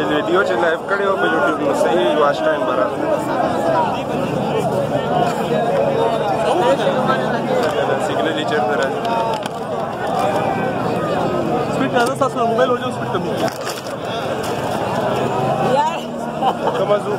video च live कड़े हो पे यूट्यूब में सही वॉच टाइम बरा सिग्नल लीचर तरह स्पीड का सा मोबाइल हो जो स्पीड कम यार कमाजू